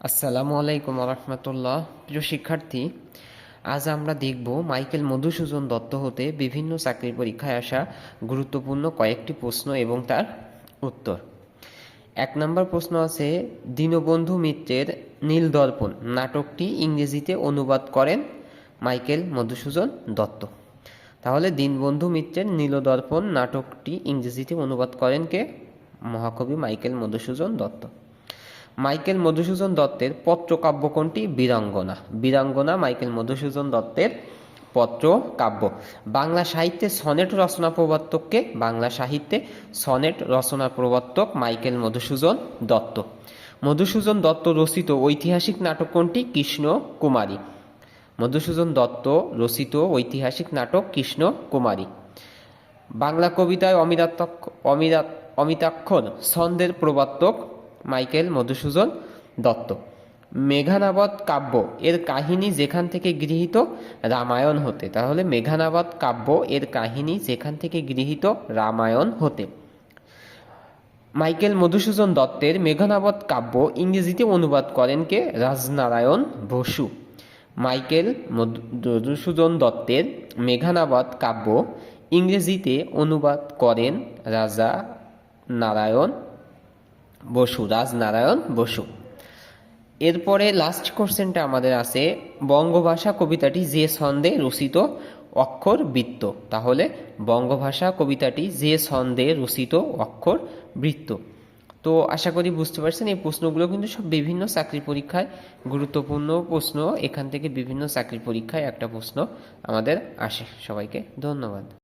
আসসালামু আলাইকুম রহমতুল্লাহ। প্রিয় শিক্ষার্থী, আজ আমরা দেখব মাইকেল মধুসূদন দত্ত হতে বিভিন্ন চাকরির পরীক্ষায় আসা গুরুত্বপূর্ণ কয়েকটি প্রশ্ন এবং তার উত্তর। 1 নম্বর প্রশ্ন আছে, দীনবন্ধু মিত্রের নীলদর্পণ নাটকটি ইংরেজিতে অনুবাদ করেন মাইকেল মধুসূদন দত্ত। তাহলে দীনবন্ধু মিত্রের নীলদর্পণ নাটকটি ইংরেজিতে অনুবাদ করেন কে? মহাকবি মাইকেল মধুসূদন দত্ত। মাইকেল মধুসূদন দত্তের পত্রকাব্য কোনটি? বীরাঙ্গনা। বীরাঙ্গনা মাইকেল মধুসূদন দত্তের পত্রকাব্য। বাংলা সাহিত্যে সনেট রচনা প্রবর্তককে? বাংলা সাহিত্যে সনেট রচনা প্রবর্তক মাইকেল মধুসূদন দত্ত। মধুসূদন দত্ত রচিত ঐতিহাসিক নাটক কোনটি? কৃষ্ণ কুমারী। মধুসূদন দত্ত রচিত ঐতিহাসিক নাটক কৃষ্ণ কুমারী। বাংলা কবিতায় অমিতাক্ষর ছন্দের প্রবর্তক মাইকেল মধুসূদন দত্ত। মেঘনাবত কাব্য এর কাহিনী যেখান থেকে গৃহীত? রামায়ণ হতে। তাহলে মেঘনাবত কাব্য এর কাহিনী যেখান থেকে গৃহীত? রামায়ণ হতে। মাইকেল মধুসূদন দত্তের মেঘনাবত কাব্য ইংরেজিতে অনুবাদ করেন কে? রাজনারায়ণ বসু। মাইকেল মধুসূদন দত্তের মেঘনাবত কাব্য ইংরেজিতে অনুবাদ করেন রাজনারায়ণ বসু। এরপরে লাস্ট কোশ্চেনটা আমাদের আছে, বঙ্গভাষা কবিতাটি যে ছন্দে রচিত অক্ষর বৃত্ত। তাহলে বঙ্গভাষা কবিতাটি যে ছন্দে রচিত অক্ষর বৃত্ত। তো আশা করি বুঝতে পারছেন, এই প্রশ্নগুলো কিন্তু সব বিভিন্ন চাকরি পরীক্ষায় গুরুত্বপূর্ণ প্রশ্ন। এখান থেকে বিভিন্ন চাকরি পরীক্ষায় একটা প্রশ্ন আমাদের আসে। সবাইকে ধন্যবাদ।